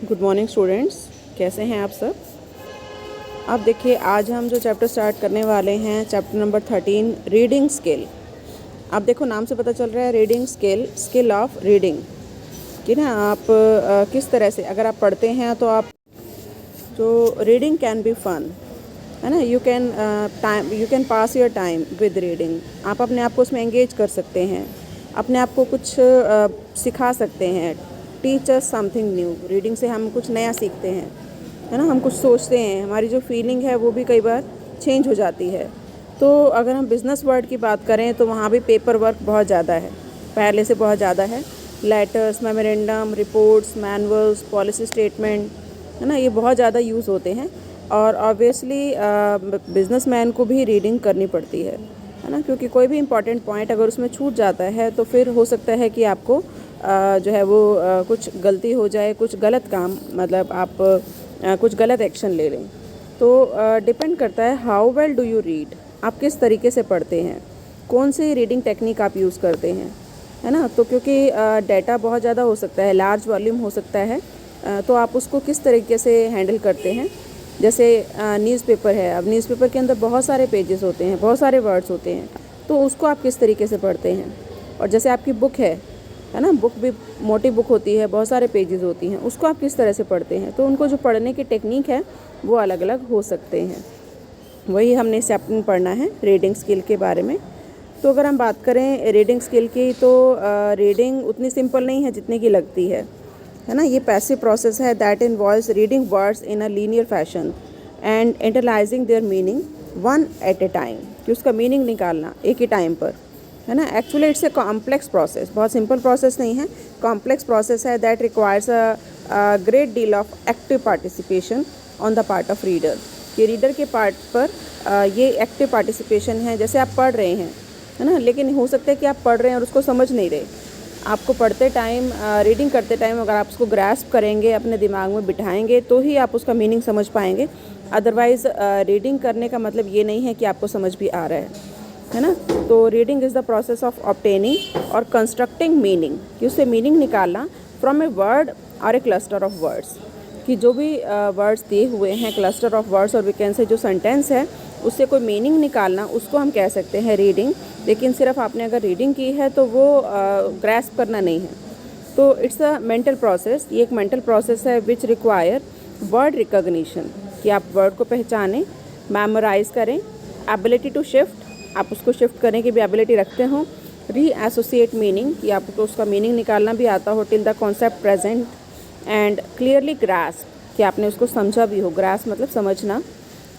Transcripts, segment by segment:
Good morning students, कैसे हैं आप सब। अब देखिए, आज हम जो चैप्टर स्टार्ट करने वाले हैं, चैप्टर नंबर 13, रीडिंग स्किल। आप देखो, नाम से पता चल रहा है reading skill, skill of reading कि ना आप किस तरह से अगर आप पढ़ते हैं तो आप रीडिंग कैन बी फन, है ना। You can pass your time with reading. आप अपने आप को उसमें एंगेज कर सकते हैं, अपने आप को कुछ सिखा सकते हैं। Teach us something new. Reading से हम कुछ नया सीखते हैं, है ना। हम कुछ सोचते हैं, हमारी जो फीलिंग है वो भी कई बार चेंज हो जाती है। तो अगर हम बिज़नेस वर्ल्ड की बात करें तो वहाँ भी पेपर वर्क बहुत ज़्यादा है, पहले से बहुत ज़्यादा है। Letters, memorandum, reports, manuals, policy statement, है ना, ये बहुत ज़्यादा यूज़ होते हैं। और ऑब्वियसली बिजनेसमैन को भी रीडिंग करनी पड़ती है ना, क्योंकि कोई भी इम्पॉर्टेंट पॉइंट अगर उसमें छूट जाता है तो फिर हो सकता है कि आपको जो है वो कुछ गलती हो जाए, कुछ गलत काम, मतलब आप कुछ गलत एक्शन ले लें। तो डिपेंड करता है how well do you read, आप किस तरीके से पढ़ते हैं, कौन सी रीडिंग टेक्निक आप यूज़ करते हैं, है ना। तो क्योंकि डाटा बहुत ज़्यादा हो सकता है, लार्ज वॉल्यूम हो सकता है, तो आप उसको किस तरीके से हैंडल करते हैं। जैसे न्यूज़पेपर है, अब न्यूज़पेपर के अंदर बहुत सारे पेजेस होते हैं, बहुत सारे वर्ड्स होते हैं, तो उसको आप किस तरीके से पढ़ते हैं। और जैसे आपकी बुक है ना, बुक भी मोटी बुक होती है, बहुत सारे पेजेस होती हैं, उसको आप किस तरह से पढ़ते हैं। तो उनको जो पढ़ने की टेक्निक है वो अलग अलग हो सकते हैं। वही हमने इस चैप्टर में पढ़ना है, रीडिंग स्किल के बारे में। तो अगर हम बात करें रीडिंग स्किल की, तो रीडिंग उतनी सिंपल नहीं है जितने की लगती है ना। ये पैसिव प्रोसेस है that involves reading words in a linear fashion and internalising their meaning one at a time, कि उसका मीनिंग निकालना एक ही टाइम पर, है ना। Actually it's a complex process, बहुत सिंपल प्रोसेस नहीं है, कॉम्प्लेक्स प्रोसेस है that requires a great deal of active participation on the part of reader, कि रीडर के पार्ट पर ये एक्टिव पार्टिसिपेशन है। जैसे आप पढ़ रहे हैं, है ना, लेकिन हो सकता है कि आप पढ़ रहे हैं और उसको समझ नहीं रहे। आपको पढ़ते टाइम, रीडिंग करते टाइम अगर आप उसको ग्रास्प करेंगे, अपने दिमाग में बिठाएंगे, तो ही आप उसका मीनिंग समझ पाएंगे। अदरवाइज़ रीडिंग करने का मतलब ये नहीं है कि आपको समझ भी आ रहा है ना। तो reading is the process of obtaining और कंस्ट्रक्टिंग मीनिंग, कि उससे मीनिंग निकालना फ्रॉम ए वर्ड और ए क्लस्टर ऑफ वर्ड्स, कि जो भी वर्ड्स दिए हुए हैं, क्लस्टर ऑफ वर्ड्स, और वी कैन से जो सेंटेंस है उससे कोई मीनिंग निकालना, उसको हम कह सकते हैं रीडिंग। लेकिन सिर्फ आपने अगर रीडिंग की है तो वो ग्रैस्प करना नहीं है। तो इट्स अ मेंटल प्रोसेस, ये एक मेंटल प्रोसेस है विच रिक्वायर वर्ड रिकॉग्निशन, कि आप वर्ड को पहचानें, मेमोराइज करें, एबिलिटी टू शिफ्ट, आप उसको शिफ्ट करने की भी एबिलिटी रखते हो, री एसोसिएट मीनिंग, कि आपको उसका मीनिंग निकालना भी आता हो, till the concept present, and clearly grasp, कि आपने उसको समझा भी हो, ग्रास्प मतलब समझना,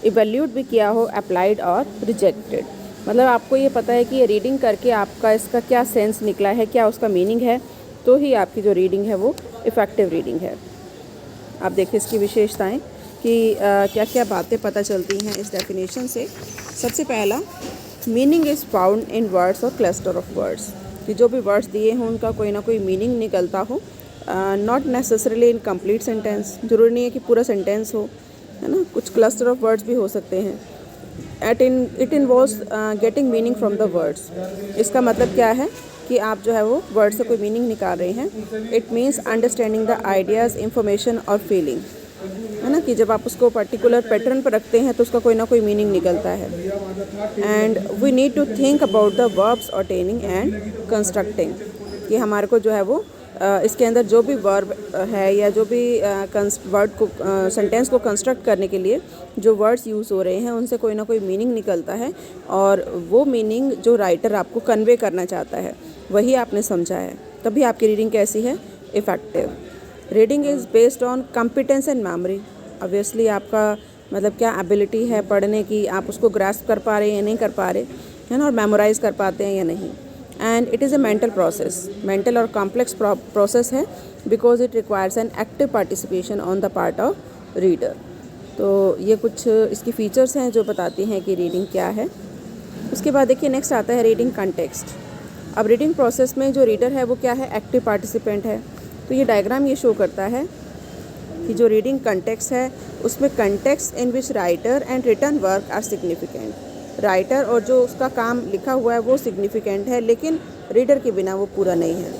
इवैल्यूट भी किया हो, अप्लाइड और रिजेक्टेड, मतलब आपको ये पता है कि ये रीडिंग करके आपका इसका क्या सेंस निकला है, क्या उसका मीनिंग है, तो ही आपकी जो रीडिंग है वो इफ़ेक्टिव रीडिंग है। आप देखिए इसकी विशेषताएं कि क्या क्या बातें पता चलती हैं इस डेफिनेशन से। सबसे पहला, meaning is found in words और क्लस्टर ऑफ वर्ड्स, कि जो भी वर्ड्स दिए हों उनका कोई ना कोई मीनिंग निकलता हो। Not necessarily in complete sentence, जरूरी नहीं है कि पूरा सेंटेंस हो, है ना, कुछ क्लस्टर ऑफ वर्ड्स भी हो सकते हैं। It involves getting meaning from the words, इसका मतलब क्या है कि आप जो है वो वर्ड से कोई मीनिंग निकाल रहे हैं। It means understanding the ideas, information और फीलिंग, है ना, कि जब आप उसको पर्टिकुलर पैटर्न पर रखते हैं तो उसका कोई ना कोई मीनिंग निकलता है। And we need to think about the verbs obtaining and constructing, कि हमारे को जो है वो इसके अंदर जो भी वर्ब है या जो भी वर्ड को, सेंटेंस को कंस्ट्रक्ट करने के लिए जो वर्ड्स यूज़ हो रहे हैं उनसे कोई ना कोई मीनिंग निकलता है, और वो मीनिंग जो राइटर आपको कन्वे करना चाहता है वही आपने समझा है, तभी आपकी रीडिंग कैसी है, effective. Reading is based on competence and memory, obviously आपका मतलब क्या एबिलिटी है पढ़ने की, आप उसको ग्रास्प कर पा रहे हैं या नहीं कर पा रहे, है ना, और मेमोराइज कर पाते हैं या नहीं। And it is a mental process, mental और कॉम्प्लेक्स प्रोसेस है, because it requires an active participation on the part of reader. तो ये कुछ इसकी फ़ीचर्स हैं जो बताती हैं कि रीडिंग क्या है। उसके बाद देखिए नेक्स्ट आता है रीडिंग कंटेक्स्ट। अब रीडिंग प्रोसेस में जो रीडर है वो क्या है, एक्टिव पार्टिसिपेंट है। तो ये डायग्राम ये शो करता है कि जो रीडिंग कंटेक्स्ट है उसमें context in which writer and written work are significant, writer और जो उसका काम लिखा हुआ है वो सिग्निफिकेंट है, लेकिन रीडर के बिना वो पूरा नहीं है।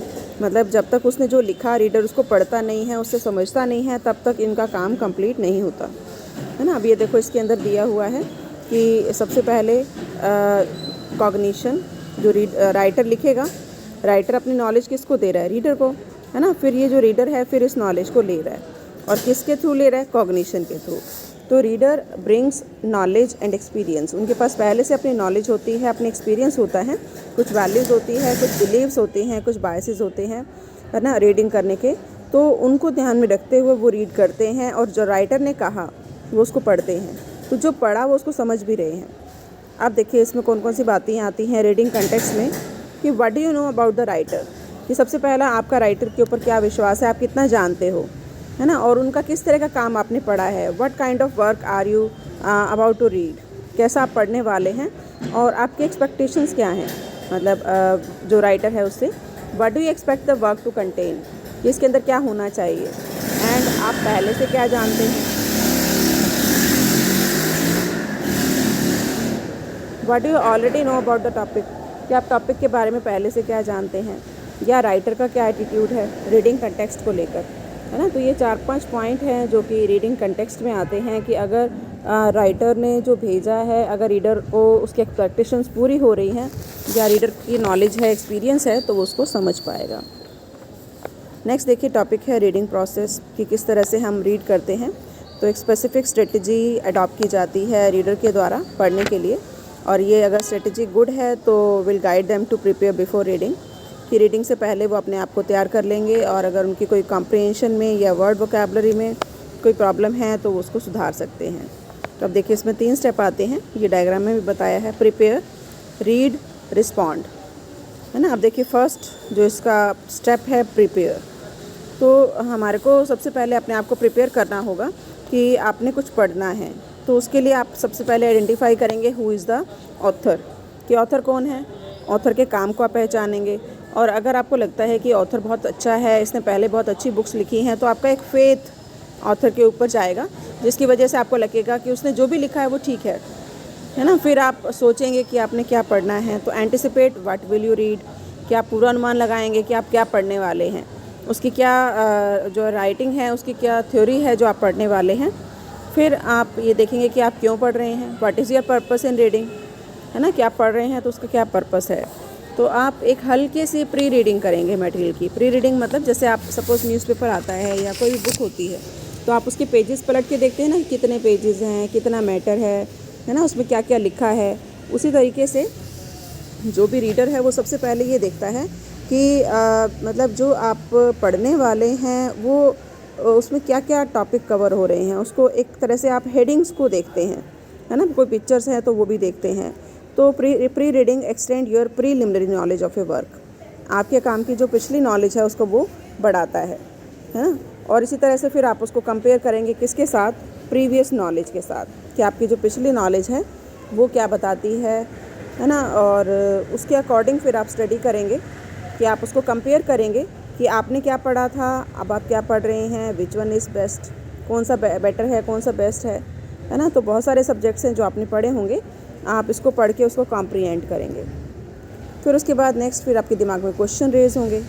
मतलब जब तक उसने जो लिखा रीडर उसको पढ़ता नहीं है, उससे समझता नहीं है, तब तक इनका काम कंप्लीट नहीं होता है ना। अब ये देखो इसके अंदर दिया हुआ है कि सबसे पहले कॉग्निशन, जो राइटर लिखेगा, राइटर अपनी नॉलेज किसको दे रहा है, रीडर को, है ना। फिर ये जो रीडर है फिर इस नॉलेज को ले रहा है, और किसके थ्रू ले रहा है, कॉग्निशन के थ्रू। तो reader brings knowledge and experience, उनके पास पहले से अपनी नॉलेज होती है, अपनी एक्सपीरियंस होता है, कुछ वैल्यूज़ होती है, कुछ बिलीव्स होते हैं, कुछ बायसेस होते हैं, है ना, रीडिंग करने के। तो उनको ध्यान में रखते हुए वो रीड करते हैं, और जो राइटर ने कहा वो उसको पढ़ते हैं। तो जो पढ़ा वो उसको समझ भी रहे हैं। अब देखिए इसमें कौन कौन सी बातें आती हैं रीडिंग कंटेक्स्ट में, कि what do you know about the writer, कि सबसे पहला आपका राइटर के ऊपर क्या विश्वास है, आप कितना जानते हो, है ना, और उनका किस तरह का काम आपने पढ़ा है। What kind of work are you about to read, कैसा आप पढ़ने वाले हैं, और आपके एक्सपेक्टेशंस क्या हैं, मतलब जो राइटर है उससे। What do you expect the work to contain, कि इसके अंदर क्या होना चाहिए, एंड आप पहले से क्या जानते हैं। What do you already know about the topic, कि आप टॉपिक के बारे में पहले से क्या जानते हैं, या राइटर का क्या एटीट्यूड है रीडिंग कंटेक्स्ट को लेकर, है ना। तो ये 4-5 पॉइंट हैं जो कि रीडिंग कंटेक्स्ट में आते हैं, कि अगर राइटर ने जो भेजा है, अगर रीडर को उसकी एक्सपेक्टेशंस पूरी हो रही हैं, या रीडर की नॉलेज है, एक्सपीरियंस है, तो वो उसको समझ पाएगा। नेक्स्ट देखिए टॉपिक है रीडिंग प्रोसेस, कि किस तरह से हम रीड करते हैं। तो एक स्पेसिफिक स्ट्रेटजी अडॉप्ट की जाती है रीडर के द्वारा पढ़ने के लिए, और ये अगर स्ट्रेटजी गुड है तो will guide them to prepare before reading, कि रीडिंग से पहले वो अपने आप को तैयार कर लेंगे, और अगर उनकी कोई कॉम्प्रिहेंशन में या वर्ड वोकैबुलरी में कोई प्रॉब्लम है तो वो उसको सुधार सकते हैं। तो अब देखिए इसमें 3 स्टेप आते हैं, ये डायग्राम में भी बताया है, प्रिपेयर, रीड, रिस्पॉन्ड, है ना। अब देखिए फर्स्ट जो इसका स्टेप है प्रिपेयर, तो हमारे को सबसे पहले अपने आप को प्रिपेयर करना होगा कि आपने कुछ पढ़ना है। तो उसके लिए आप सबसे पहले आइडेंटिफाई करेंगे हु इज़ द ऑथर, कि ऑथर कौन है, ऑथर के काम को आप पहचानेंगे। और अगर आपको लगता है कि ऑथर बहुत अच्छा है, इसने पहले बहुत अच्छी बुक्स लिखी हैं, तो आपका एक फेथ ऑथर के ऊपर जाएगा, जिसकी वजह से आपको लगेगा कि उसने जो भी लिखा है वो ठीक है ना। फिर आप सोचेंगे कि आपने क्या पढ़ना है। तो anticipate what will you read, कि आप पूरा अनुमान लगाएंगे कि आप क्या पढ़ने वाले हैं, उसकी क्या जो राइटिंग है उसकी क्या थ्योरी है जो आप पढ़ने वाले हैं। फिर आप ये देखेंगे कि आप क्यों पढ़ रहे हैं, what is your purpose in reading, है ना, कि आप पढ़ रहे हैं तो उसका क्या पर्पस है। तो आप एक हल्के सी प्री रीडिंग करेंगे मटेरियल की। प्री रीडिंग मतलब जैसे आप सपोज़ न्यूज़पेपर आता है या कोई बुक होती है, तो आप उसके पेजेस पलट के देखते हैं ना, कितने पेजेस हैं, कितना मैटर है ना, उसमें क्या क्या लिखा है। उसी तरीके से जो भी रीडर है वो सबसे पहले ये देखता है कि मतलब जो आप पढ़ने वाले हैं वो उसमें क्या क्या टॉपिक कवर हो रहे हैं, उसको एक तरह से आप हेडिंग्स को देखते हैं, है ना, कोई पिक्चर्स हैं तो वो भी देखते हैं। तो pre reading extend your preliminary knowledge of A work, आपके काम की जो पिछली नॉलेज है उसको वो बढ़ाता है ना। और इसी तरह से फिर आप उसको कंपेयर करेंगे किसके साथ, प्रीवियस नॉलेज के साथ, कि आपकी जो पिछली नॉलेज है वो क्या बताती है ना। और उसके अकॉर्डिंग फिर आप स्टडी करेंगे, कि आप उसको कंपेयर करेंगे कि आपने क्या पढ़ा था, अब आप क्या पढ़ रहे हैं, विच वन इज़ बेस्ट, कौन सा बेटर है, कौन सा बेस्ट है ना। तो बहुत सारे सब्जेक्ट्स हैं जो आपने पढ़े होंगे, आप इसको पढ़ के उसको कॉम्प्रिहेंड करेंगे। फिर उसके बाद नेक्स्ट फिर आपके दिमाग में क्वेश्चन रेज होंगे,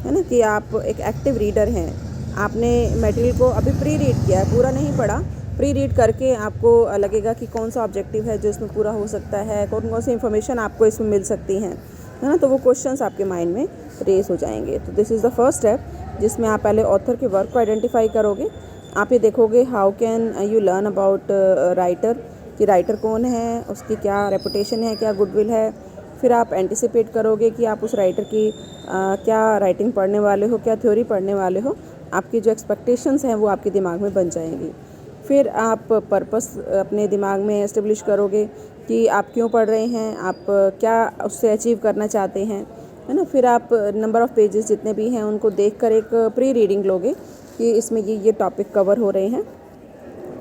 है ना, कि आप एक एक्टिव रीडर हैं, आपने मटेरियल को अभी प्री रीड किया है, पूरा नहीं पढ़ा, प्री रीड करके आपको लगेगा कि कौन सा ऑब्जेक्टिव है जो इसमें पूरा हो सकता है, कौन कौन सी इन्फॉर्मेशन आपको इसमें मिल सकती हैं, है ना। तो वो क्वेश्चंस आपके माइंड में रेस हो जाएंगे। तो this is the first step, जिसमें आप पहले ऑथर के वर्क को आइडेंटिफाई करोगे। आप ये देखोगे how can you learn about writer, कि राइटर कौन है, उसकी क्या रेपुटेशन है, क्या गुडविल है। फिर आप एंटिसिपेट करोगे कि आप उस राइटर की क्या राइटिंग पढ़ने वाले हो, क्या थ्योरी पढ़ने वाले हो। आपकी जो एक्सपेक्टेशंस हैं वो आपके दिमाग में बन जाएंगी। फिर आप पर्पस अपने दिमाग में एस्टेब्लिश करोगे कि आप क्यों पढ़ रहे हैं, आप क्या उससे अचीव करना चाहते हैं, है ना। फिर आप नंबर ऑफ़ पेजेस जितने भी हैं उनको देखकर एक प्री रीडिंग लोगे कि इसमें ये टॉपिक कवर हो रहे हैं।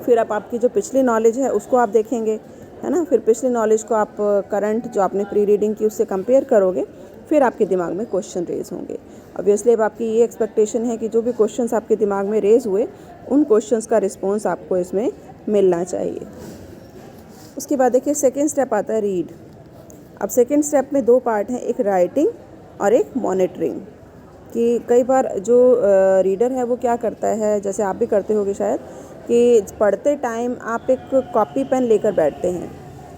फिर आप आपकी जो पिछली नॉलेज है उसको आप देखेंगे, है ना। फिर पिछली नॉलेज को आप करंट जो आपने प्री रीडिंग की उससे कंपेयर करोगे। फिर आपके दिमाग में क्वेश्चन रेज होंगे। ऑब्वियसली अब आपकी ये एक्सपेक्टेशन है कि जो भी क्वेश्चंस आपके दिमाग में रेज हुए उन क्वेश्चंस का रिस्पॉन्स आपको इसमें मिलना चाहिए। उसके बाद देखिए सेकेंड स्टेप आता है रीड। अब सेकेंड स्टेप में 2 पार्ट हैं, एक राइटिंग और एक मॉनिटरिंग। कि कई बार जो रीडर है वो क्या करता है, जैसे आप भी करते होगे शायद, कि पढ़ते टाइम आप एक कॉपी पेन लेकर बैठते हैं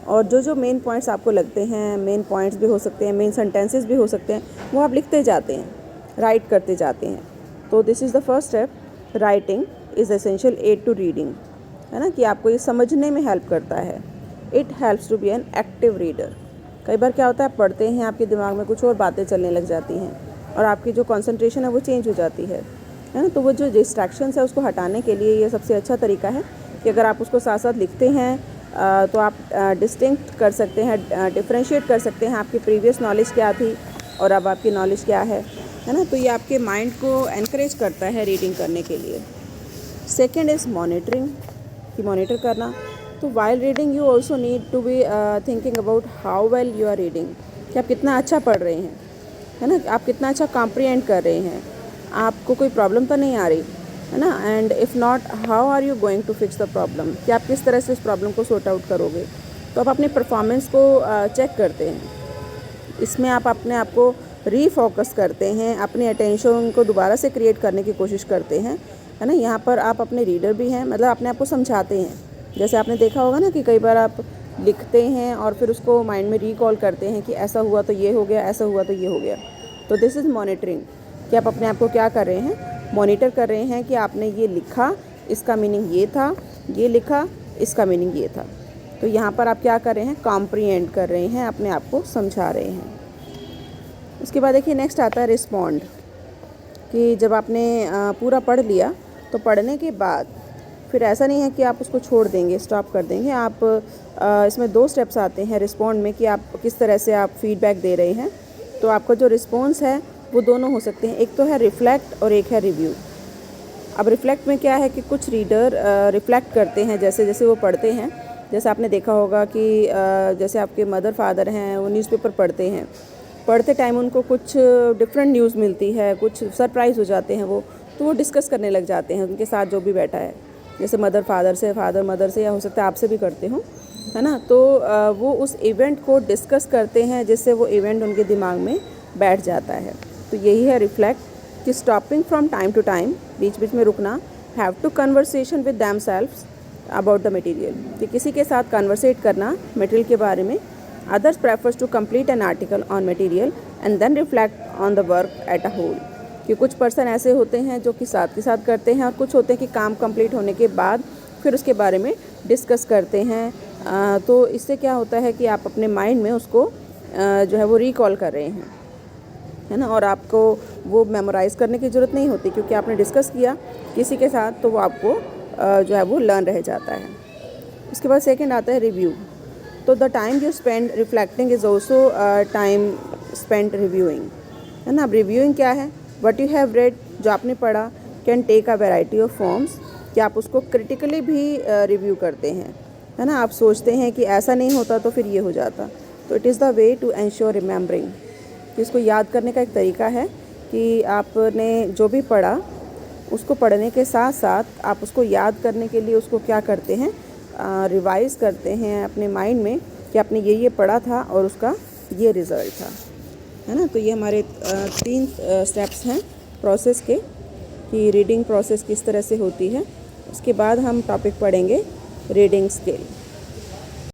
और जो जो मेन पॉइंट्स आपको लगते हैं, मेन पॉइंट्स भी हो सकते हैं, मेन सेंटेंसेस भी हो सकते हैं, वो आप लिखते जाते हैं, राइट करते जाते हैं। तो this is the first step, writing is essential aid to reading, है ना, कि आपको ये समझने में हेल्प करता है। It helps to be an active reader. कई बार क्या होता है, आप पढ़ते हैं, आपके दिमाग में कुछ और बातें चलने लग जाती हैं और आपकी जो कंसंट्रेशन है वो चेंज हो जाती है ना। तो वो जो डिस्ट्रैक्शंस है उसको हटाने के लिए ये सबसे अच्छा तरीका है कि अगर आप उसको साथ साथ लिखते हैं तो आप डिस्टिंक्ट कर सकते हैं, डिफ्रेंशिएट कर सकते हैं आपकी प्रीवियस नॉलेज क्या थी और अब आपकी नॉलेज क्या है ना। तो ये आपके माइंड को एनकरेज करता है रीडिंग करने के लिए। सेकेंड इज़ मॉनिटरिंग, कि मॉनिटर करना। तो while reading you also need to be thinking about how well you are reading, कि आप कितना अच्छा पढ़ रहे हैं, है ना, आप कितना अच्छा कॉम्प्रिहेंड कर रहे हैं, आपको कोई प्रॉब्लम तो नहीं आ रही, है ना। And if not, how are you going to fix the problem, कि आप किस तरह से इस प्रॉब्लम को सॉर्ट आउट करोगे। तो आप अपनी परफॉर्मेंस को चेक करते हैं, इसमें आप अपने आप को रीफोकस करते हैं, अपनी अटेंशन को दोबारा से क्रिएट करने की कोशिश करते हैं, है ना। यहाँ पर आप अपने रीडर भी हैं, मतलब अपने आप को समझाते हैं। जैसे आपने देखा होगा ना कि कई बार आप लिखते हैं और फिर उसको माइंड में रिकॉल करते हैं कि ऐसा हुआ तो ये हो गया, ऐसा हुआ तो ये हो गया। तो दिस इज़ मॉनिटरिंग, कि आप अपने आप को क्या कर रहे हैं, मॉनिटर कर रहे हैं कि आपने ये लिखा, इसका मीनिंग ये था, ये लिखा, इसका मीनिंग ये था। तो यहाँ पर आप क्या कर रहे हैं, कॉम्प्रिहेंड कर रहे हैं, अपने आप को समझा रहे हैं। उसके बाद देखिए नेक्स्ट आता है रिस्पॉन्ड, कि जब आपने पूरा पढ़ लिया तो पढ़ने के बाद फिर ऐसा नहीं है कि आप उसको छोड़ देंगे, स्टॉप कर देंगे। आप इसमें 2 स्टेप्स आते हैं रिस्पॉन्ड में, कि आप किस तरह से आप फीडबैक दे रहे हैं। तो आपका जो रिस्पॉन्स है वो दोनों हो सकते हैं, एक तो है रिफ्लेक्ट और एक है रिव्यू। अब रिफ्लेक्ट में क्या है कि कुछ रीडर रिफ्लेक्ट करते हैं जैसे जैसे वो पढ़ते हैं। जैसे आपने देखा होगा कि जैसे आपके मदर फादर हैं, वो न्यूज़पेपर पढ़ते हैं, पढ़ते टाइम उनको कुछ डिफरेंट न्यूज़ मिलती है, कुछ सरप्राइज़ हो जाते हैं वो, तो वो डिस्कस करने लग जाते हैं उनके साथ जो भी बैठा है। जैसे मदर फादर से, फादर मदर से, या हो सकता है आपसे भी करते हो, है ना। तो वो उस इवेंट को डिस्कस करते हैं जिससे वो इवेंट उनके दिमाग में बैठ जाता है। तो यही है रिफ्लेक्ट, कि stopping from time to time, बीच बीच में रुकना, have to conversation with themselves about the material, कि किसी के साथ कन्वर्सेट करना मटेरियल के बारे में। Others prefers to complete an article on material and then reflect on the work at a whole, कि कुछ पर्सन ऐसे होते हैं जो कि साथ के साथ करते हैं और कुछ होते हैं कि काम कंप्लीट होने के बाद फिर उसके बारे में डिस्कस करते हैं। तो इससे क्या होता है कि आप अपने माइंड में उसको जो है वो रिकॉल कर रहे हैं, है ना, और आपको वो मेमोराइज़ करने की ज़रूरत नहीं होती क्योंकि आपने डिस्कस किया किसी के साथ, तो वो आपको जो है वो लर्न रह जाता है। उसके बाद सेकंड आता है रिव्यू। तो the time you spend reflecting is also time spend reviewing, है ना। अब रिव्यूइंग क्या है, वट यू हैव रेड, जो आपने पढ़ा, can take a variety of forms, कि आप उसको क्रिटिकली भी रिव्यू करते हैं, है ना। आप सोचते हैं कि ऐसा नहीं होता तो फिर ये हो जाता। तो it is the way to ensure remembering, कि इसको याद करने का एक तरीका है कि आपने जो भी पढ़ा उसको पढ़ने के साथ साथ आप उसको याद करने के लिए उसको क्या करते हैं, रिवाइज़ करते हैं अपने माइंड में कि आपने ये पढ़ा था और उसका ये रिज़ल्ट था, है ना। तो ये हमारे 3 स्टेप्स हैं प्रोसेस के, कि रीडिंग प्रोसेस किस तरह से होती है। उसके बाद हम टॉपिक पढ़ेंगे रीडिंग स्किल।